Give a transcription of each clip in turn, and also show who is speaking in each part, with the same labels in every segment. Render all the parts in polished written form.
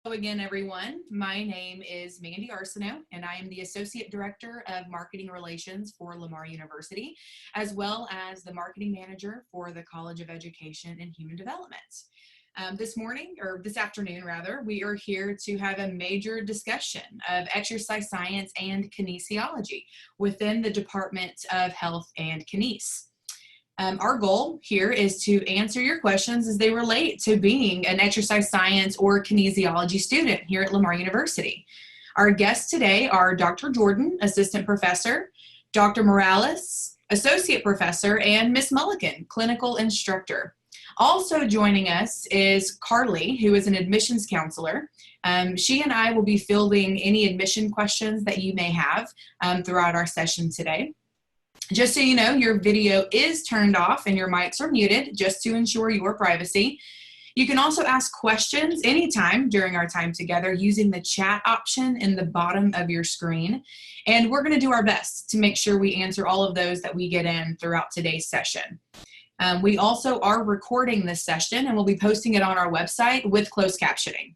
Speaker 1: Hello again, everyone. My name is Mandy Arceneaux, and I am the Associate Director of Marketing Relations for Lamar University, as well as the Marketing Manager for the College of Education and Human Development. This afternoon, we are here to have a major discussion of exercise science and kinesiology within the Department of Health and Kines. Our goal here is to answer your questions as they relate to being an exercise science or kinesiology student here at Lamar University. Our guests today are Dr. Jordan, Assistant Professor, Dr. Morales, Associate Professor, and Ms. Mulligan, Clinical Instructor. Also joining us is Carly, who is an admissions counselor. She and I will be fielding any admission questions that you may have throughout our session today. Just so you know, your video is turned off and your mics are muted just to ensure your privacy. You can also ask questions anytime during our time together using the chat option in the bottom of your screen. And we're going to do our best to make sure we answer all of those that we get in throughout today's session. We also are recording this session and we'll be posting it on our website with closed captioning.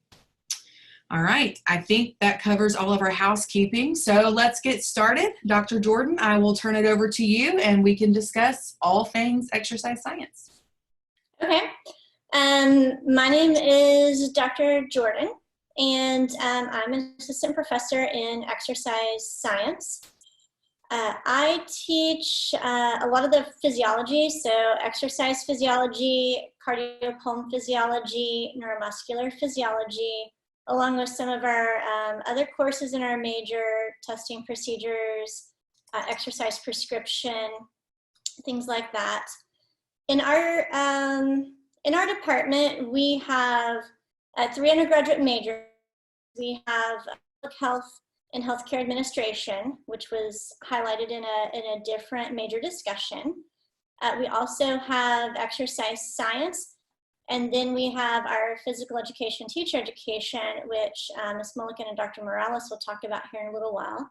Speaker 1: All right, I think that covers all of our housekeeping. So let's get started. Dr. Jordan, I will turn it over to you and we can discuss all things exercise science.
Speaker 2: Okay, my name is Dr. Jordan and I'm an assistant professor in exercise science. I teach a lot of the physiology, so exercise physiology, cardiopulmonary physiology, neuromuscular physiology, along with some of our other courses in our major, testing procedures, exercise prescription, things like that. In our department, we have 3 undergraduate majors. We have public health and healthcare administration, which was highlighted in a different major discussion. We also have exercise science. And then we have our physical education, teacher education, which Ms. Mulligan and Dr. Morales will talk about here in a little while.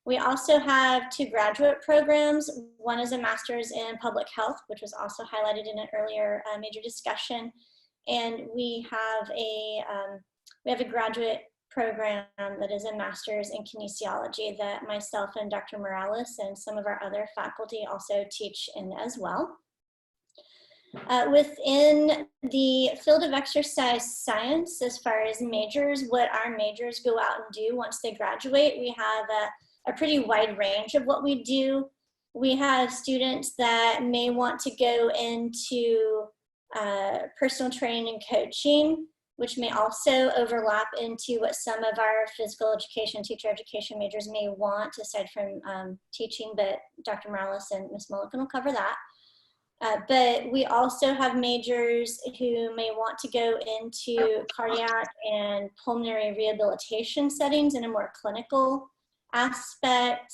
Speaker 2: We also have 2 graduate programs. One is a master's in public health, which was also highlighted in an earlier major discussion. And we have a graduate program that is a master's in kinesiology that myself and Dr. Morales and some of our other faculty also teach in as well. Within the field of exercise science, as far as majors, what our majors go out and do once they graduate, we have a pretty wide range of what we do. We have students that may want to go into personal training and coaching, which may also overlap into what some of our physical education, teacher education majors may want, aside from teaching, but Dr. Morales and Ms. Mulligan will cover that. But we also have majors who may want to go into cardiac and pulmonary rehabilitation settings in a more clinical aspect.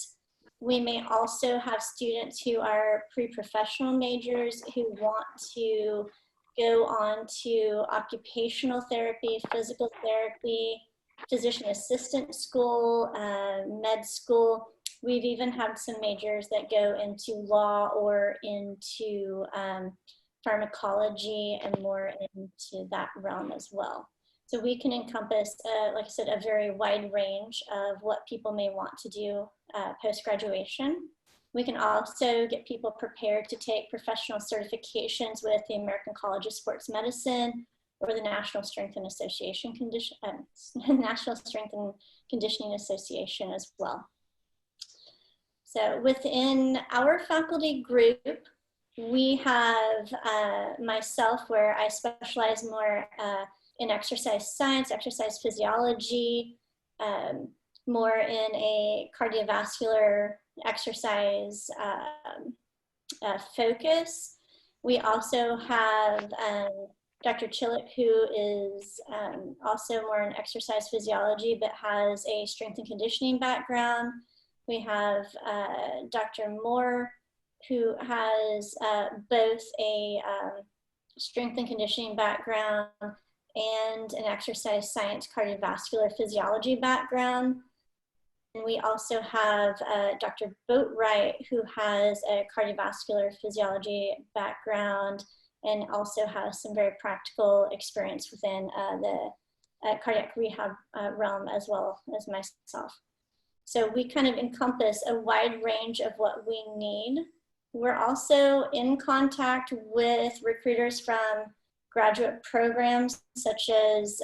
Speaker 2: We may also have students who are pre-professional majors who want to go on to occupational therapy, physical therapy, physician assistant school, med school. We've even had some majors that go into law or into pharmacology and more into that realm as well. So we can encompass, like I said, a very wide range of what people may want to do post-graduation. We can also get people prepared to take professional certifications with the American College of Sports Medicine or the National Strength and National Strength and Conditioning Association as well. So within our faculty group, we have myself, where I specialize more in exercise science, exercise physiology, more in a cardiovascular exercise focus. We also have Dr. Chillick, who is also more in exercise physiology, but has a strength and conditioning background. We have Dr. Moore, who has both a strength and conditioning background and an exercise science cardiovascular physiology background. And we also have Dr. Boatwright, who has a cardiovascular physiology background and also has some very practical experience within the cardiac rehab realm as well as myself. So we kind of encompass a wide range of what we need. We're also in contact with recruiters from graduate programs such as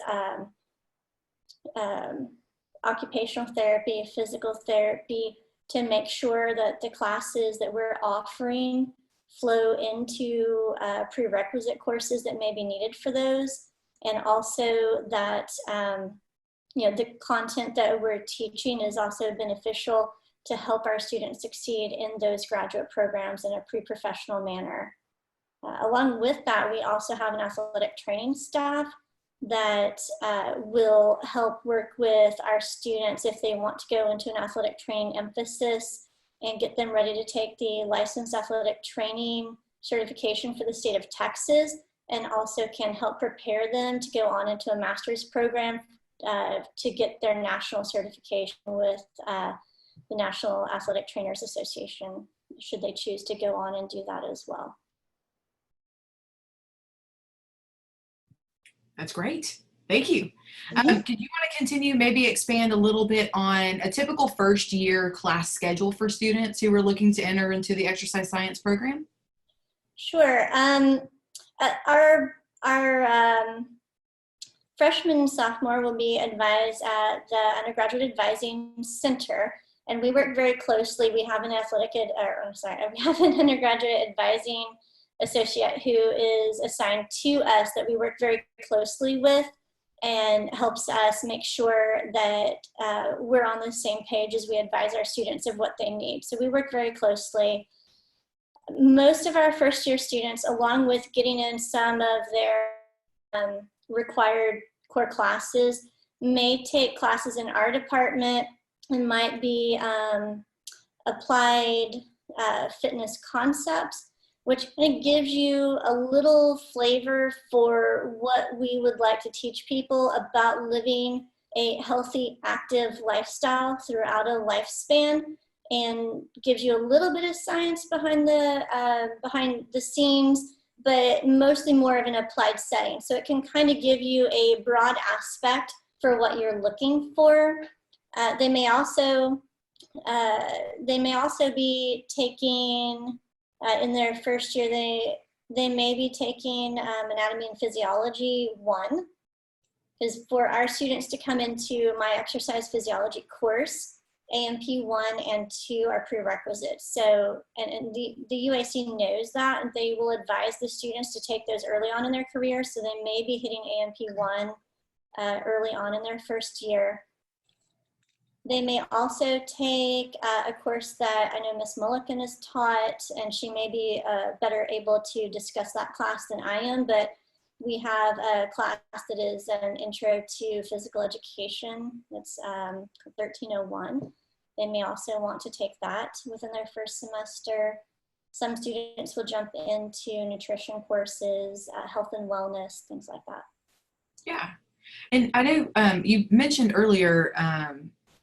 Speaker 2: occupational therapy, physical therapy, to make sure that the classes that we're offering flow into prerequisite courses that may be needed for those, and also that the content that we're teaching is also beneficial to help our students succeed in those graduate programs in a pre-professional manner. Along with that, we also have an athletic training staff that will help work with our students if they want to go into an athletic training emphasis and get them ready to take the licensed athletic training certification for the state of Texas, and also can help prepare them to go on into a master's program to get their national certification with the National Athletic Trainers Association, should they choose to go on and do that as well.
Speaker 1: That's great. Thank you. Did you want to continue, maybe expand a little bit on a typical first year class schedule for students who are looking to enter into the exercise science program?
Speaker 2: Sure. Our freshman and sophomore will be advised at the Undergraduate Advising Center, and we work very closely. We have an we have an undergraduate advising associate who is assigned to us that we work very closely with, and helps us make sure that we're on the same page as we advise our students of what they need. So we work very closely. Most of our first year students, along with getting in some of their required core classes, may take classes in our department and might be applied fitness concepts, which kind of gives you a little flavor for what we would like to teach people about living a healthy, active lifestyle throughout a lifespan, and gives you a little bit of science behind the scenes, but mostly more of an applied setting. So it can kind of give you a broad aspect for what you're looking for. They may also be taking, in their first year, they may be taking Anatomy and Physiology 1, because for our students to come into my exercise physiology course, A&P 1 and 2 are prerequisites. So, and the UAC knows that, and they will advise the students to take those early on in their career. So they may be hitting A&P 1 early on in their first year. They may also take a course that I know Miss Mulligan has taught, and she may be better able to discuss that class than I am, but we have a class that is an intro to physical education. It's 1301. They may also want to take that within their first semester. Some students will jump into nutrition courses, health and wellness, things like that.
Speaker 1: Yeah. And I know you mentioned earlier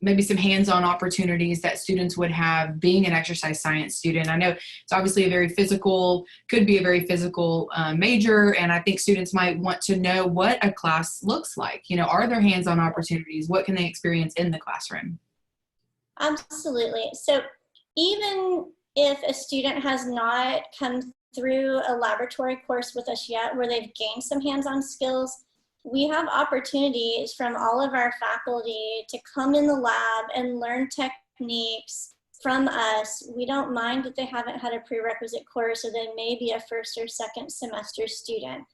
Speaker 1: maybe some hands-on opportunities that students would have being an exercise science student. I know it's obviously could be a very physical major, and I think students might want to know what a class looks like. You know, are there hands-on opportunities? What can they experience in the classroom?
Speaker 2: Absolutely. So even if a student has not come through a laboratory course with us yet, where they've gained some hands-on skills, we have opportunities from all of our faculty to come in the lab and learn techniques from us. We don't mind that they haven't had a prerequisite course, or they may be a first or second semester student.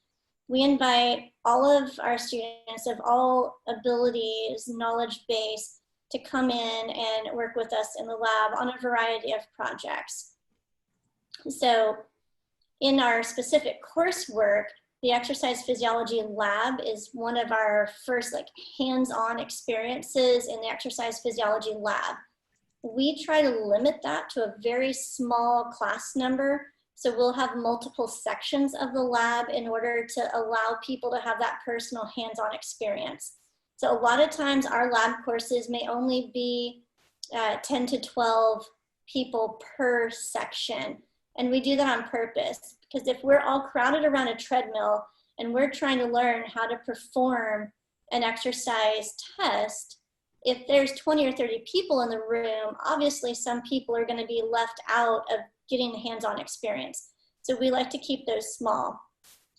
Speaker 2: We invite all of our students of all abilities, knowledge base, to come in and work with us in the lab on a variety of projects. So in our specific coursework, the exercise physiology lab is one of our first hands-on experiences in the exercise physiology lab. We try to limit that to a very small class number. So we'll have multiple sections of the lab in order to allow people to have that personal hands-on experience. So a lot of times our lab courses may only be 10 to 12 people per section. And we do that on purpose, because if we're all crowded around a treadmill and we're trying to learn how to perform an exercise test, if there's 20 or 30 people in the room, obviously some people are going to be left out of getting hands-on experience. So we like to keep those small.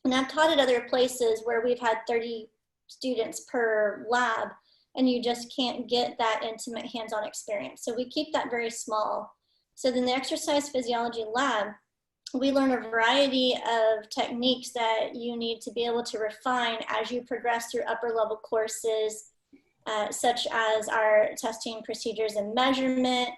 Speaker 2: And I've taught at other places where we've had 30 students per lab, and you just can't get that intimate hands-on experience. So we keep that very small. So then the exercise physiology lab, we learn a variety of techniques that you need to be able to refine as you progress through upper level courses, such as our testing procedures and measurement,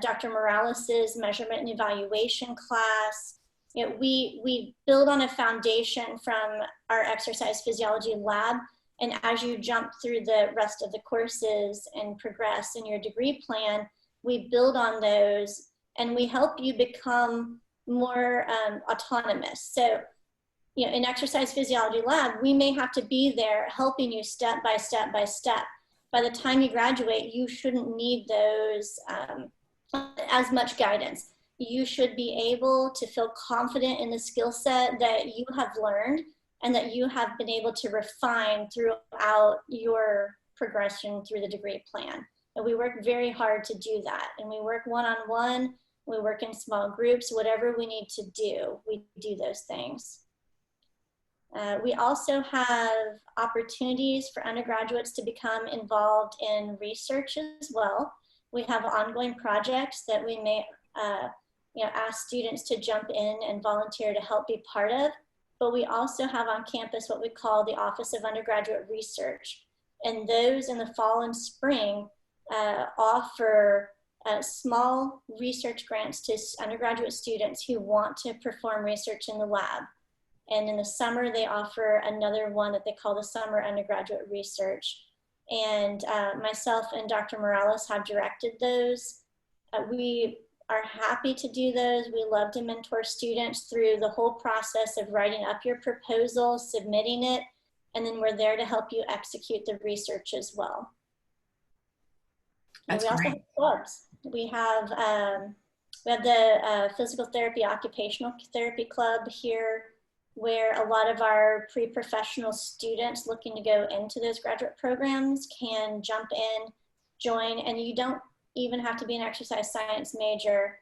Speaker 2: Dr. Morales's measurement and evaluation class. You know, we build on a foundation from our exercise physiology lab, and as you jump through the rest of the courses and progress in your degree plan, we build on those and we help you become more autonomous. So, you know, in exercise physiology lab, we may have to be there helping you step by step by step. By the time you graduate, you shouldn't need those as much guidance. You should be able to feel confident in the skill set that you have learned and that you have been able to refine throughout your progression through the degree plan. And we work very hard to do that. And we work one-on-one, we work in small groups, whatever we need to do, we do those things. We also have opportunities for undergraduates to become involved in research as well. We have ongoing projects that we may ask students to jump in and volunteer to help be part of. But we also have on campus what we call the Office of Undergraduate Research. And those in the fall and spring offer small research grants to undergraduate students who want to perform research in the lab. And in the summer, they offer another one that they call the Summer Undergraduate Research. And myself and Dr. Morales have directed those. We are happy to do those. We love to mentor students through the whole process of writing up your proposal, submitting it, and then we're there to help you execute the research as well. And we also have clubs. We have the Physical Therapy Occupational Therapy Club here, where a lot of our pre-professional students looking to go into those graduate programs can jump in, join, and you don't even have to be an exercise science major.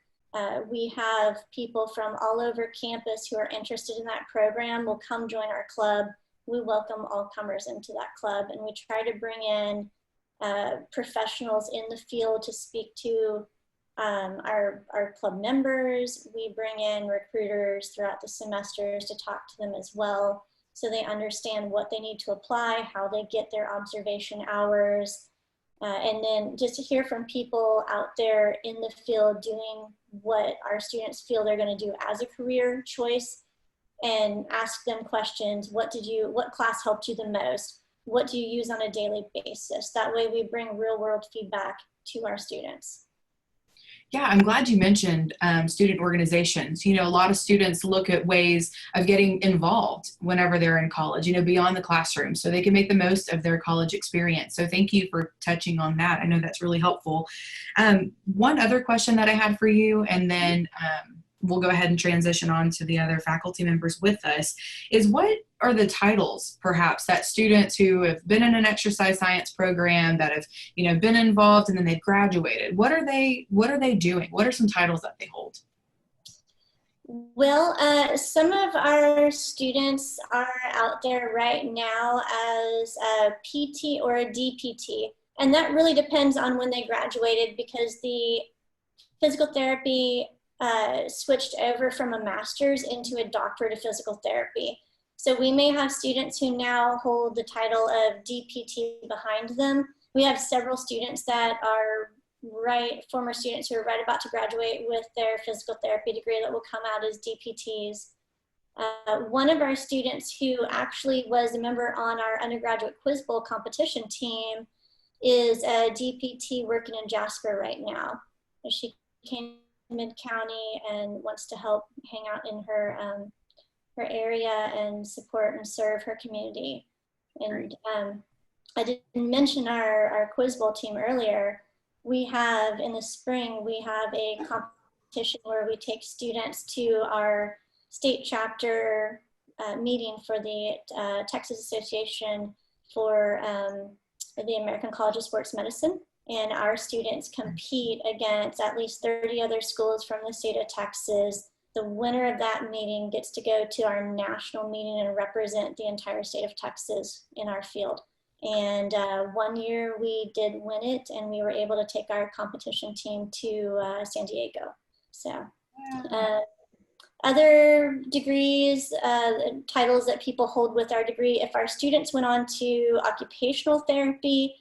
Speaker 2: We have people from all over campus who are interested in that program will come join our club. We welcome all comers into that club, and we try to bring in professionals in the field to speak to our club members. We bring in recruiters throughout the semesters to talk to them as well, so they understand what they need to apply, how they get their observation hours, and then just to hear from people out there in the field doing what our students feel they're going to do as a career choice, and ask them questions. What class helped you the most? What do you use on a daily basis? That way we bring real world feedback to our students.
Speaker 1: Yeah, I'm glad you mentioned student organizations. You know, a lot of students look at ways of getting involved whenever they're in college, you know, beyond the classroom, so they can make the most of their college experience. So thank you for touching on that. I know that's really helpful. One other question that I had for you, and then we'll go ahead and transition on to the other faculty members with us, is what are the titles perhaps that students who have been in an exercise science program that have, you know, been involved and then they've graduated, what are they doing? What are some titles that they hold?
Speaker 2: Well, some of our students are out there right now as a PT or a DPT, and that really depends on when they graduated, because the physical therapy switched over from a master's into a doctorate of physical therapy. So we may have students who now hold the title of DPT behind them. We have several students that are former students who are right about to graduate with their physical therapy degree that will come out as DPTs. One of our students who actually was a member on our undergraduate quiz bowl competition team is a DPT working in Jasper right now. She came Mid-County and wants to help hang out in her her area and support and serve her community. And I didn't mention our quiz bowl team earlier. We have in the spring, we have a competition where we take students to our state chapter meeting for the Texas Association for the American College of Sports Medicine. And our students compete against at least 30 other schools from the state of Texas. The winner of that meeting gets to go to our national meeting and represent the entire state of Texas in our field. And one year we did win it, and we were able to take our competition team to San Diego. So other degrees, titles that people hold with our degree, if our students went on to occupational therapy,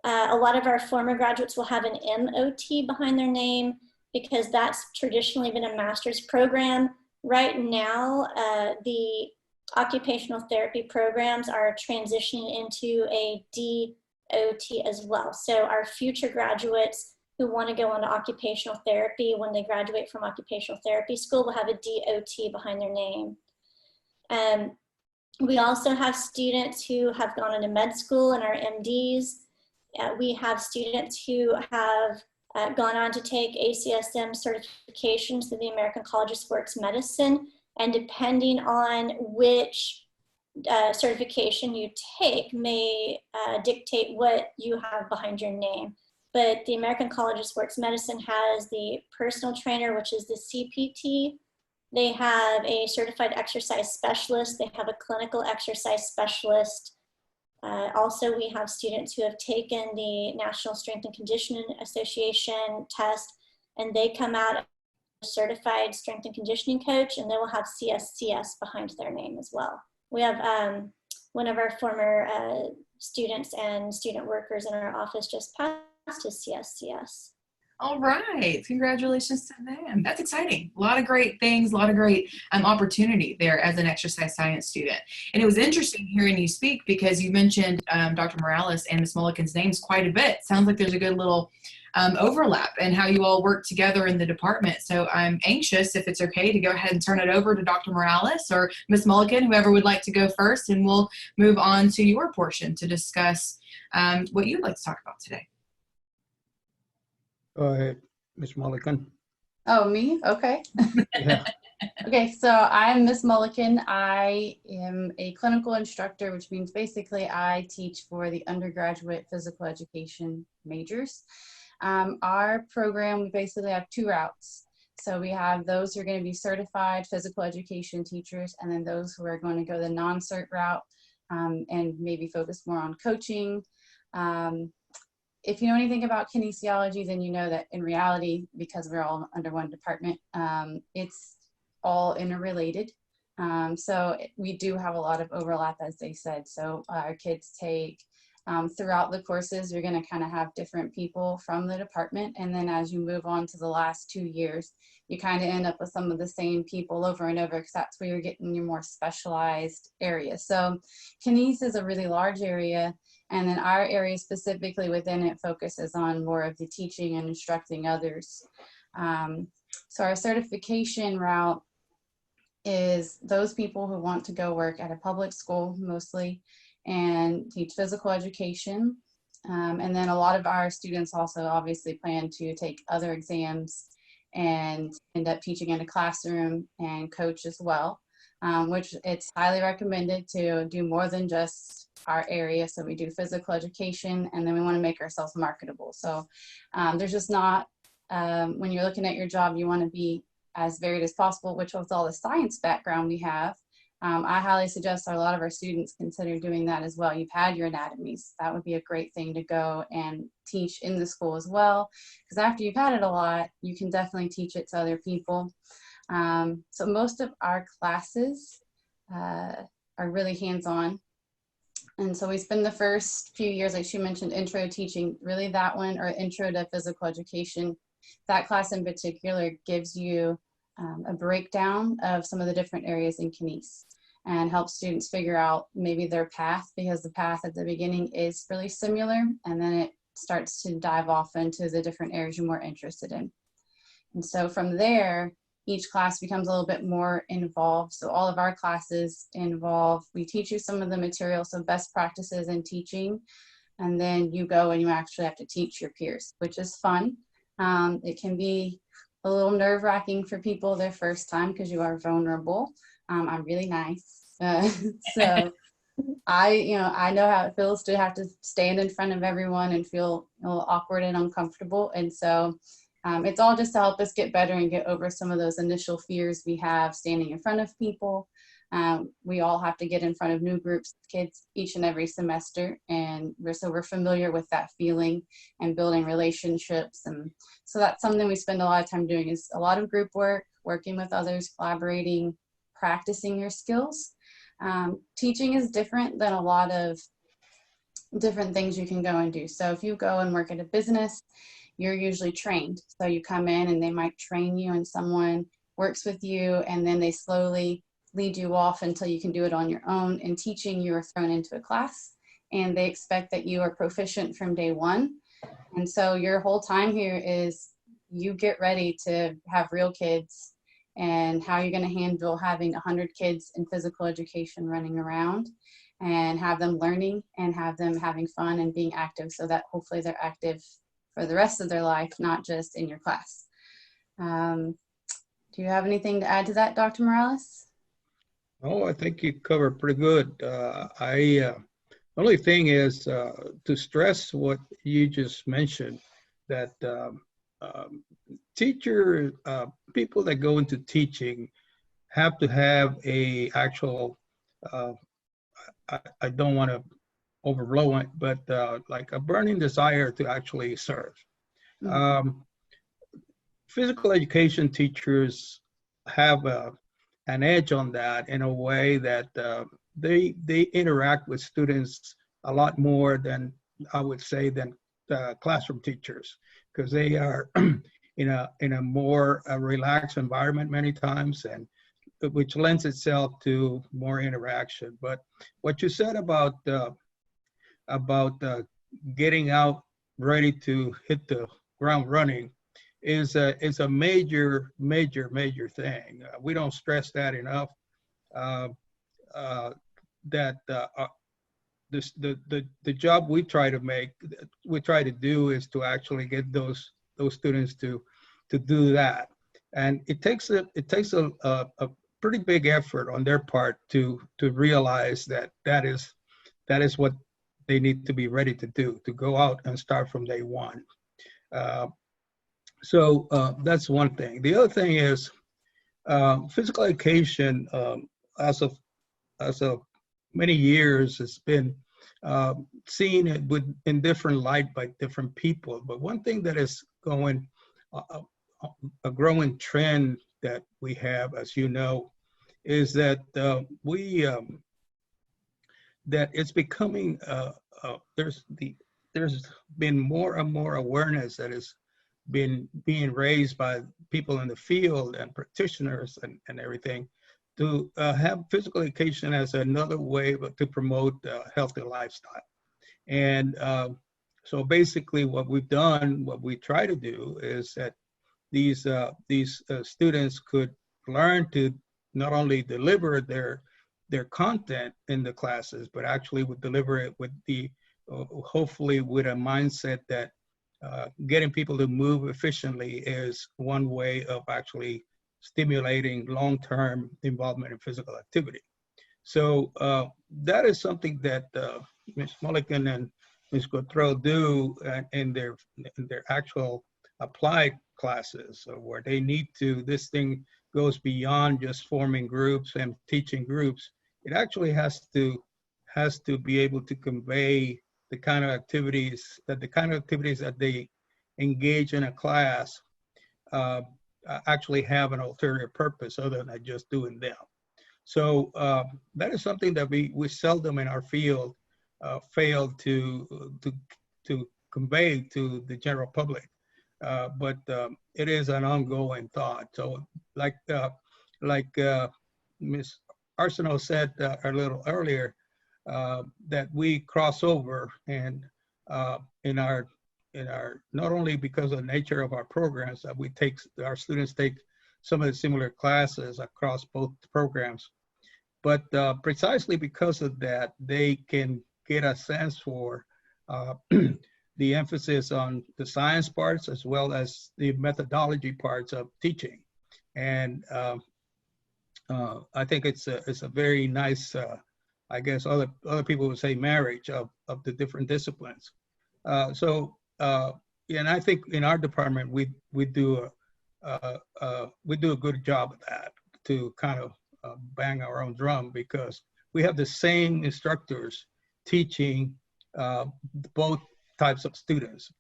Speaker 2: a lot of our former graduates will have an MOT behind their name because that's traditionally been a master's program. Right now, the occupational therapy programs are transitioning into a DOT as well. So our future graduates who want to go on to occupational therapy, when they graduate from occupational therapy school, will have a DOT behind their name. We also have students who have gone into med school and are MDs. We have students who have gone on to take ACSM certifications through the American College of Sports Medicine. And depending on which certification you take may dictate what you have behind your name. But the American College of Sports Medicine has the personal trainer, which is the CPT. They have a certified exercise specialist. They have a clinical exercise specialist. Also, we have students who have taken the National Strength and Conditioning Association test, and they come out as a certified strength and conditioning coach, and they will have CSCS behind their name as well. We have one of our former students and student workers in our office just passed his CSCS.
Speaker 1: All right. Congratulations to them. That's exciting. A lot of great things, a lot of great opportunity there as an exercise science student. And it was interesting hearing you speak because you mentioned Dr. Morales and Ms. Mulligan's names quite a bit. Sounds like there's a good little overlap in how you all work together in the department. So I'm anxious, if it's okay, to go ahead and turn it over to Dr. Morales or Ms. Mulligan, whoever would like to go first, and we'll move on to your portion to discuss what you'd like to talk about today.
Speaker 3: Go ahead, Ms. Mulligan.
Speaker 4: Oh, me? Okay.
Speaker 3: Yeah.
Speaker 4: Okay, so I'm Miss Mulligan. I am a clinical instructor, which means basically I teach for the undergraduate physical education majors. Our program, we basically have two routes. So we have those who are going to be certified physical education teachers, and then those who are going to go the non-cert route and maybe focus more on coaching. If you know anything about kinesiology, then you know that in reality, because we're all under one department, it's all interrelated. So we do have a lot of overlap, as they said. So our kids take, throughout the courses, you're going to kind of have different people from the department. And then as you move on to the last 2 years, you kind of end up with some of the same people over and over, because that's where you're getting your more specialized area. So kines is a really large area. And then our area specifically within it focuses on more of the teaching and instructing others. So our certification route is those people who want to go work at a public school mostly and teach physical education. And then a lot of our students also obviously plan to take other exams and end up teaching in a classroom and coach as well, which it's highly recommended to do more than just our area. So we do physical education, and then we want to make ourselves marketable. So there's just not, when you're looking at your job, you want to be as varied as possible, which with all the science background we have, I highly suggest a lot of our students consider doing that as well. You've had your anatomies. That would be a great thing to go and teach in the school as well, because after you've had it a lot, you can definitely teach it to other people. So most of our classes are really hands-on. And so we spend the first few years, like she mentioned, intro teaching, really that one, or intro to physical education. That class in particular gives you a breakdown of some of the different areas in kines and helps students figure out maybe their path, because the path at the beginning is really similar, and then it starts to dive off into the different areas you're more interested in. And so from there, each class becomes a little bit more involved. So all of our classes involve, we teach you some of the material, so best practices in teaching, and then you go and you actually have to teach your peers, which is fun. It can be a little nerve-wracking for people their first time because you are vulnerable. I'm really nice. So I know how it feels to have to stand in front of everyone and feel a little awkward and uncomfortable. And so it's all just to help us get better and get over some of those initial fears we have standing in front of people. We all have to get in front of new groups of kids each and every semester. And we're familiar with that feeling and building relationships. And so that's something we spend a lot of time doing, is a lot of group work, working with others, collaborating, practicing your skills. Teaching is different than a lot of different things you can go and do. So if you go and work at a business, you're usually trained. So you come in and they might train you and someone works with you, and then they slowly lead you off until you can do it on your own. In teaching, you are thrown into a class and they expect that you are proficient from day one. And so your whole time here is you get ready to have real kids, and how you're going to handle having 100 kids in physical education running around, and have them learning and have them having fun and being active, so that hopefully they're active for the rest of their life, not just in your class. Do you have anything to add to that, Dr. Morales?
Speaker 3: Oh, I think you covered pretty good. Only thing is to stress what you just mentioned, that people that go into teaching have to have a actual, I don't want to overblow it, but like a burning desire to actually serve.
Speaker 4: Mm-hmm.
Speaker 3: Physical education teachers have an edge on that, in a way that they interact with students a lot more than, I would say, than classroom teachers, because they are in a more relaxed environment many times, and which lends itself to more interaction. But what you said about getting out ready to hit the ground running is a major thing. We don't stress that enough. The job we try to do is to actually get those students to do that, and it takes a pretty big effort on their part to realize that is what they need to be ready to do, to go out and start from day one. So that's one thing. The other thing is physical education, as of many years, has been seen in different light by different people. But one thing that is going, a growing trend that we have, as you know, is that that it's becoming, there's been more and more awareness that is being raised by people in the field and practitioners and everything, to have physical education as another way to promote a healthy lifestyle. And so basically what we try to do is that these students could learn to not only deliver their content in the classes, but actually would deliver it with hopefully with a mindset that getting people to move efficiently is one way of actually stimulating long-term involvement in physical activity. So that is something that Ms. Mulligan and Ms. Gautreaux do in their actual applied classes, where they need to, this thing goes beyond just forming groups and teaching groups. It actually has to be able to convey the kind of activities that they engage in a class actually have an ulterior purpose other than just doing them. So that is something that we seldom in our field fail to convey to the general public, but it is an ongoing thought. So like Ms. Arceneaux said a little earlier, that we cross over, and in our not only because of the nature of our programs, that our students take some of the similar classes across both programs, but precisely because of that, they can get a sense for the emphasis on the science parts as well as the methodology parts of teaching. And I think it's a very nice I guess other people would say marriage of the different disciplines. Yeah, and I think in our department we do a good job of that, to kind of bang our own drum, because we have the same instructors teaching both types of students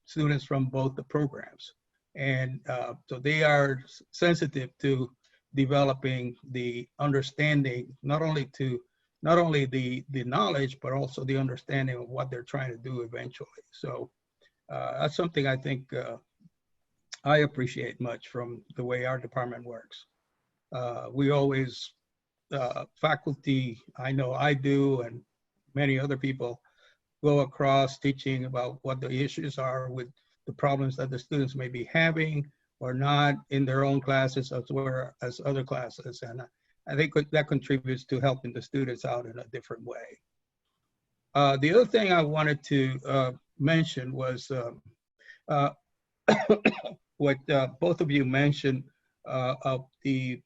Speaker 3: from both the programs. And so they are sensitive to developing the understanding, not only the knowledge, but also the understanding of what they're trying to do eventually. So that's something I think I appreciate much from the way our department works. We always, faculty, I know I do, and many other people go across teaching about what the issues are with the problems that the students may be having or not in their own classes as well as other classes. And I think that contributes to helping the students out in a different way. The other thing I wanted to mention was what both of you mentioned of the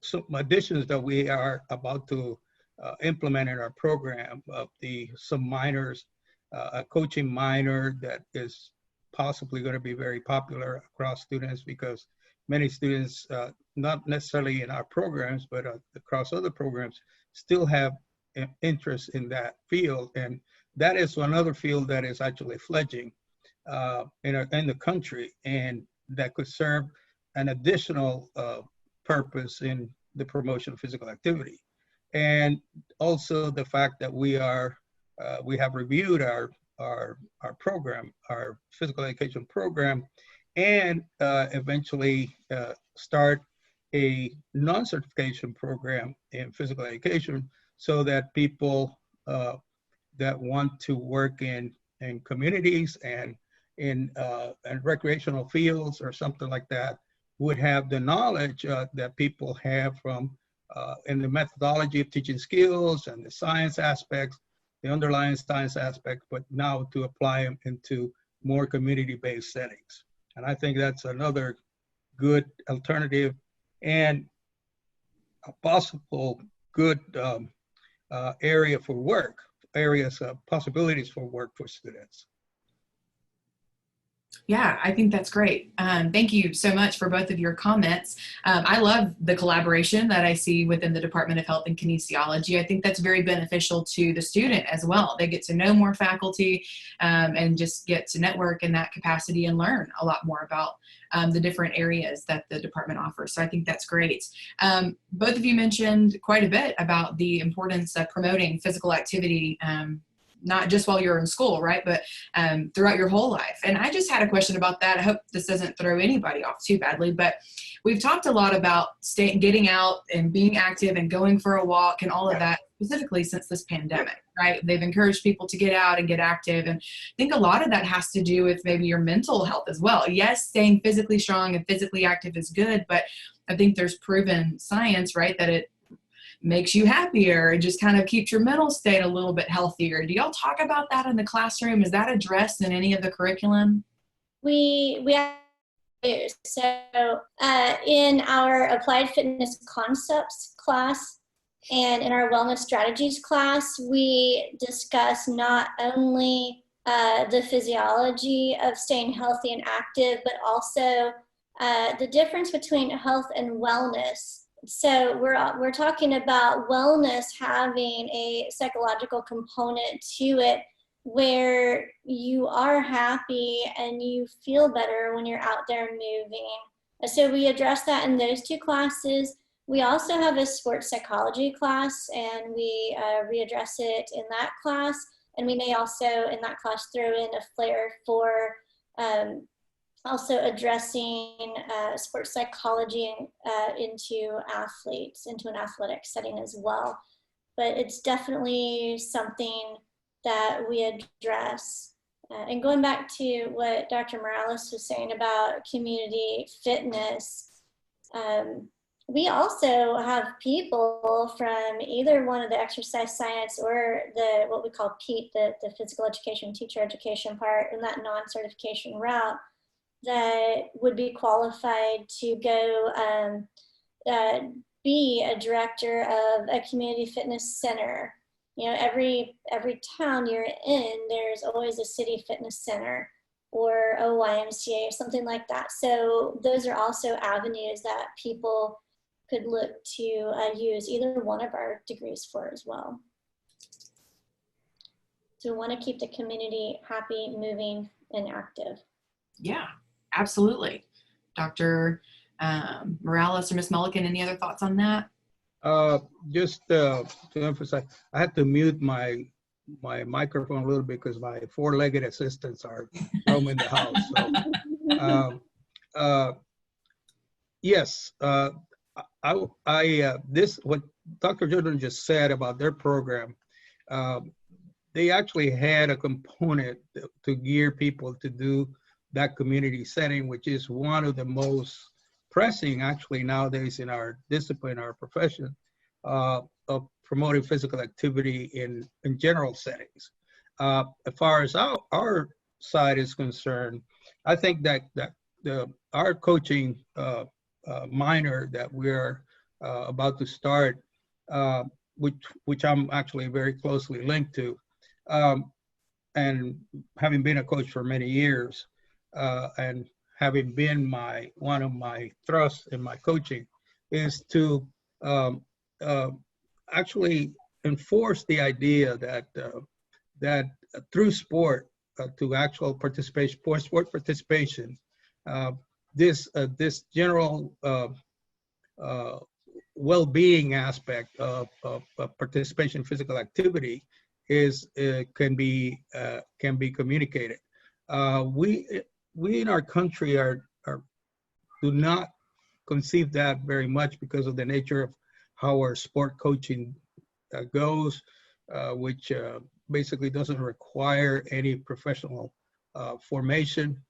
Speaker 3: some additions that we are about to implement in our program, of some minors, a coaching minor that is possibly going to be very popular across students, because many students, not necessarily in our programs, but across other programs, still have an interest in that field. And that is another field that is actually fledgling in the country, and that could serve an additional purpose in the promotion of physical activity. And also the fact that we have reviewed our program, our physical education program, and eventually start a non-certification program in physical education, so that people that want to work in communities and in recreational fields or something like that would have the knowledge that people have from in the methodology of teaching skills and the science aspects, the underlying science aspect, but now to apply them into more community-based settings. And I think that's another good alternative and a possible good area for work, areas of possibilities for work for students.
Speaker 1: Yeah, I think that's great. Thank you so much for both of your comments. I love the collaboration that I see within the Department of Health and Kinesiology. I think that's very beneficial to the student as well. They get to know more faculty and just get to network in that capacity and learn a lot more about the different areas that the department offers. So I think that's great. Both of you mentioned quite a bit about the importance of promoting physical activity, not just while you're in school, right, but throughout your whole life. And I just had a question about that. I hope this doesn't throw anybody off too badly, but we've talked a lot about getting out and being active and going for a walk and all of that, specifically since this pandemic, right? They've encouraged people to get out and get active. And I think a lot of that has to do with maybe your mental health as well. Yes, staying physically strong and physically active is good, but I think there's proven science, right, that it makes you happier. It just kind of keeps your mental state a little bit healthier. Do y'all talk about that in the classroom? Is that addressed in any of the curriculum?
Speaker 2: We do. So in our applied fitness concepts class and in our wellness strategies class, we discuss not only the physiology of staying healthy and active, but also the difference between health and wellness. So we're talking about wellness having a psychological component to it, where you are happy and you feel better when you're out there moving. So we address that in those two classes. We also have a sports psychology class, and we readdress it in that class. And we may also in that class throw in a flair for also addressing sports psychology into athletes, into an athletic setting as well. But it's definitely something that we address. And going back to what Dr. Morales was saying about community fitness, we also have people from either one of the exercise science or what we call PEAT, the physical education, teacher education part, in that non-certification route, that would be qualified to go be a director of a community fitness center. You know, every town you're in, there's always a city fitness center or a YMCA or something like that. So those are also avenues that people could look to use either one of our degrees for as well. So we want to keep the community happy, moving, and active.
Speaker 1: Yeah, absolutely. Dr. Morales or Ms. Mulligan, any other thoughts on that?
Speaker 3: Just to emphasize, I had to mute my microphone a little bit because my four-legged assistants are roaming the house. So, yes, this what Dr. Jordan just said about their program. They actually had a component to gear people to do that community setting, which is one of the most pressing actually nowadays in our discipline, our profession, of promoting physical activity in general settings. As far as our side is concerned, I think that our coaching minor that we're about to start, which I'm actually very closely linked to, and having been a coach for many years, and having been one of my thrusts in my coaching, is to actually enforce the idea that through sport, to actual participation, sport participation, this general well-being aspect of participation in physical activity can be communicated. We in our country do not conceive that very much because of the nature of how our sport coaching goes, which basically doesn't require any professional formation.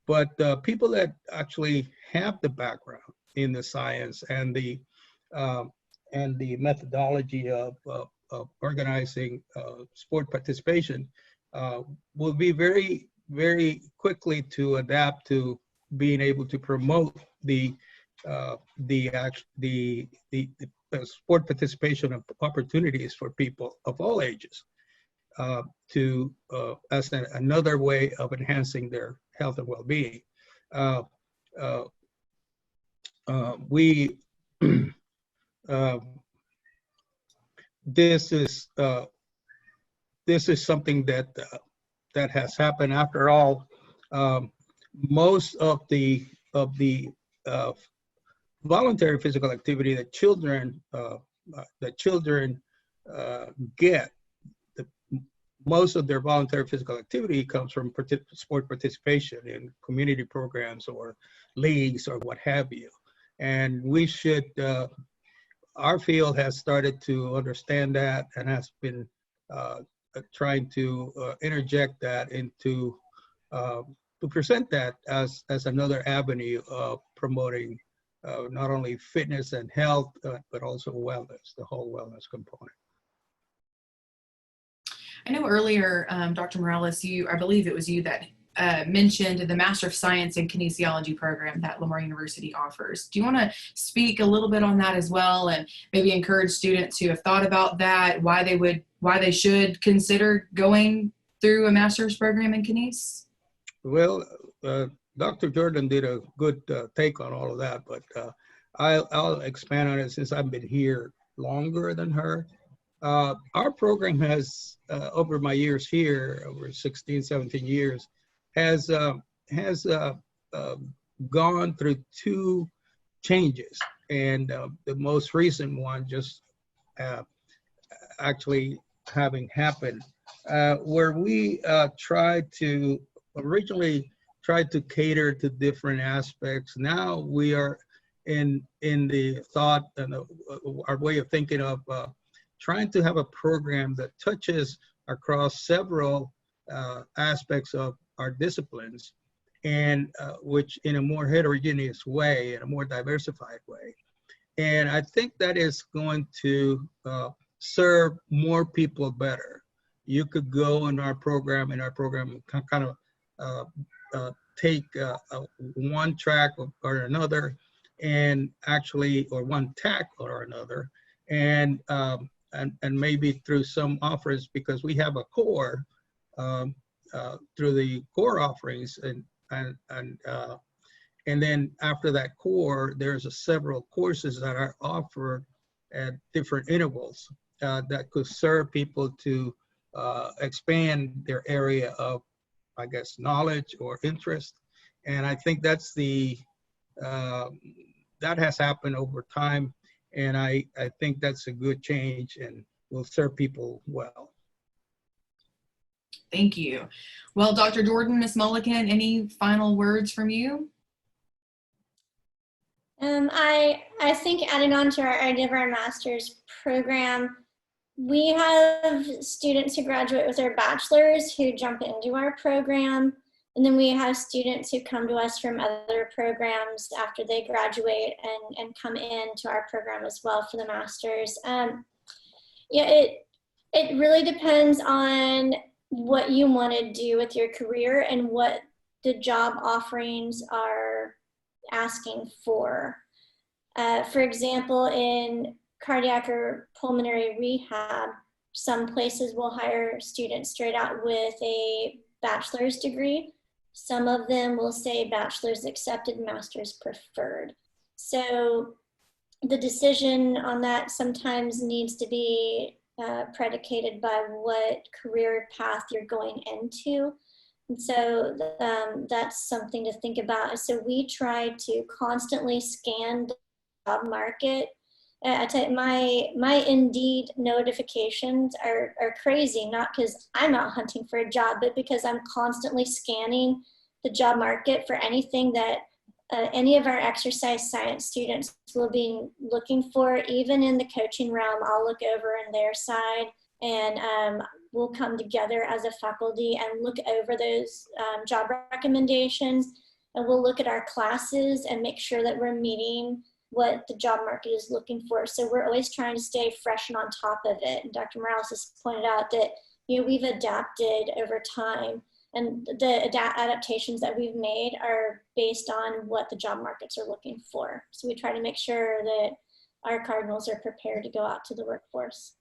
Speaker 3: But people that actually have the background in the science and the methodology of organizing sport participation will be very, very quickly to adapt to being able to promote the sport participation opportunities for people of all ages, as another way of enhancing their health and well-being. This is something that has happened. After all, most of the voluntary physical activity that children get, most of their voluntary physical activity comes from sport participation in community programs or leagues or what have you. And we should, our field has started to understand that and has been trying to interject that into, to present that as another avenue of promoting not only fitness and health, but also wellness, the whole wellness component.
Speaker 1: I know earlier, Dr. Morales, I believe it was you that mentioned the Master of Science in Kinesiology program that Lamar University offers. Do you want to speak a little bit on that as well, and maybe encourage students who have thought about that, why they should consider going through a master's program in Kines?
Speaker 3: Well, Dr. Jordan did a good take on all of that, but I'll expand on it since I've been here longer than her. Our program has, over my years here, over 16, 17 years, has gone through two changes. And the most recent one just actually having happened, where we originally tried to cater to different aspects. Now we are in the thought and our way of thinking of trying to have a program that touches across several aspects of our disciplines, and which in a more heterogeneous way, in a more diversified way. And I think that is going to serve more people better. You could go in our program kind of take one track or another, and actually, or one tack or another, and and maybe through some offers, because we have a core through the core offerings, and then after that core, there's several courses that are offered at different intervals that could serve people to expand their area of, I guess, knowledge or interest. And I think that's that has happened over time. And I think that's a good change and will serve people well.
Speaker 1: Thank you. Well, Dr. Jordan, Ms. Mulligan, any final words from you?
Speaker 2: I think adding on to our idea of our master's program, we have students who graduate with their bachelor's who jump into our program. And then we have students who come to us from other programs after they graduate and come into our program as well for the master's. Yeah, it really depends on what you want to do with your career and what the job offerings are asking for. For example, in cardiac or pulmonary rehab, some places will hire students straight out with a bachelor's degree. Some of them will say bachelor's accepted, master's preferred. So the decision on that sometimes needs to be predicated by what career path you're going into. And so that's something to think about. So we try to constantly scan the job market. I tell you, my Indeed notifications are crazy, not because I'm out hunting for a job, but because I'm constantly scanning the job market for anything that any of our exercise science students will be looking for. Even in the coaching realm, I'll look over on their side, and we'll come together as a faculty and look over those job recommendations, and we'll look at our classes and make sure that we're meeting what the job market is looking for. So we're always trying to stay fresh and on top of it. And Dr. Morales has pointed out that we've adapted over time, and the adaptations that we've made are based on what the job markets are looking for. So we try to make sure that our Cardinals are prepared to go out to the workforce.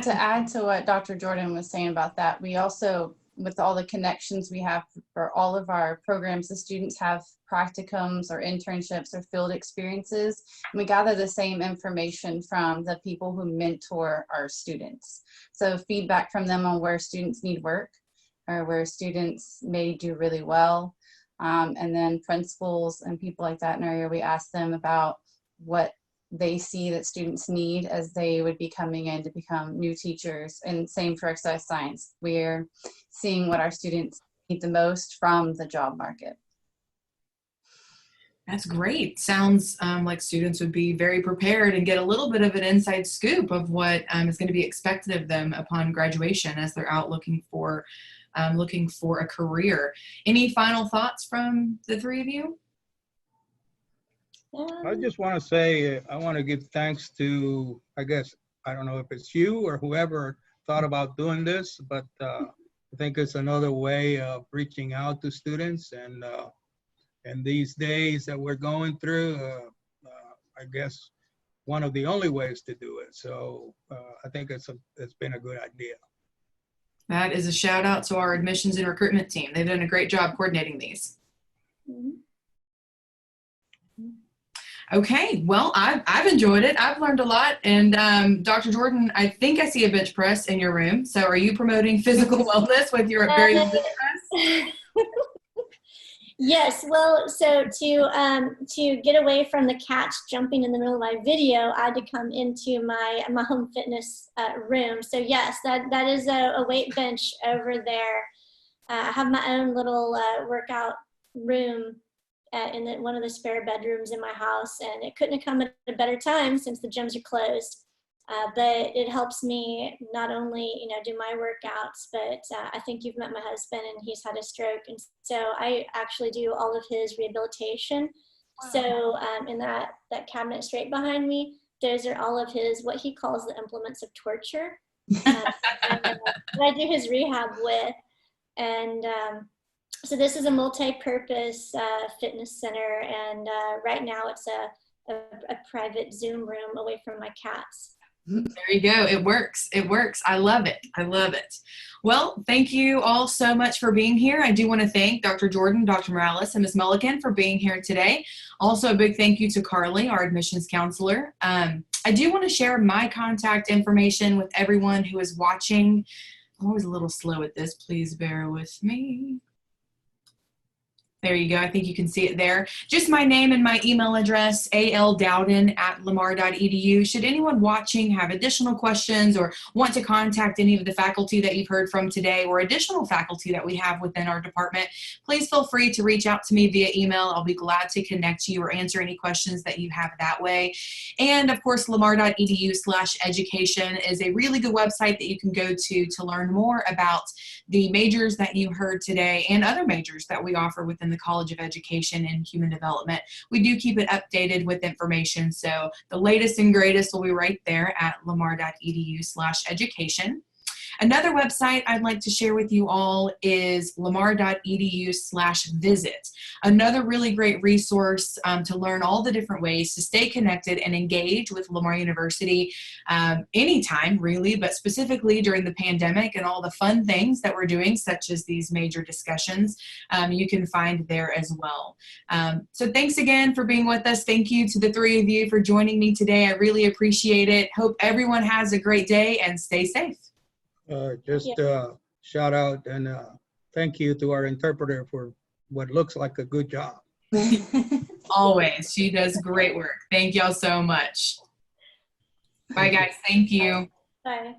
Speaker 4: To add to what Dr. Jordan was saying about that, we also, with all the connections we have for all of our programs, the students have practicums or internships or field experiences. And we gather the same information from the people who mentor our students. So feedback from them on where students need work or where students may do really well. And then principals and people like that in our area, we ask them about what they see that students need as they would be coming in to become new teachers. And same for exercise science. We're seeing what our students need the most from the job market.
Speaker 1: That's great. Sounds like students would be very prepared and get a little bit of an inside scoop of what is going to be expected of them upon graduation as they're out looking for a career. Any final thoughts from the three of you?
Speaker 3: I just want to say, I want to give thanks to, I guess, I don't know if it's you or whoever thought about doing this, but I think it's another way of reaching out to students. And these days that we're going through, I guess one of the only ways to do it. So I think it's been a good idea.
Speaker 1: That is a shout out to our admissions and recruitment team. They've done a great job coordinating these.
Speaker 2: Mm-hmm.
Speaker 1: Okay, well, I've enjoyed it. I've learned a lot. And Dr. Jordan, I think I see a bench press in your room. So are you promoting physical wellness with your very bench press?
Speaker 2: Yes, well, so to get away from the cats jumping in the middle of my video, I had to come into my home fitness room. So yes, that is a weight bench over there. I have my own little workout room in one of the spare bedrooms in my house, and it couldn't have come at a better time since the gyms are closed. But it helps me not only, do my workouts, but I think you've met my husband and he's had a stroke. And so I actually do all of his rehabilitation. Wow. So in that cabinet straight behind me, those are all of his, what he calls the implements of torture. That I do his rehab with. And so this is a multi-purpose fitness center. And right now it's a private Zoom room away from my cats.
Speaker 1: There you go. It works. It works. I love it. I love it. Well, thank you all so much for being here. I do want to thank Dr. Jordan, Dr. Morales, and Ms. Mulligan for being here today. Also, a big thank you to Carly, our admissions counselor. I do want to share my contact information with everyone who is watching. I'm always a little slow at this. Please bear with me. There you go. I think you can see it there. Just my name and my email address, aldowden@lamar.edu. Should anyone watching have additional questions or want to contact any of the faculty that you've heard from today or additional faculty that we have within our department, please feel free to reach out to me via email. I'll be glad to connect you or answer any questions that you have that way. And of course, lamar.edu/education is a really good website that you can go to learn more about the majors that you heard today and other majors that we offer within the College of Education and Human Development. We do keep it updated with information, so the latest and greatest will be right there at lamar.edu/education. Another website I'd like to share with you all is lamar.edu/visit. Another really great resource to learn all the different ways to stay connected and engage with Lamar University anytime, really, but specifically during the pandemic and all the fun things that we're doing, such as these major discussions, you can find there as well. So thanks again for being with us. Thank you to the three of you for joining me today. I really appreciate it. Hope everyone has a great day and stay safe.
Speaker 3: Shout out and thank you to our interpreter for what looks like a good job.
Speaker 1: Always. She does great work. Thank y'all so much. Bye, guys. Thank you.
Speaker 2: Bye.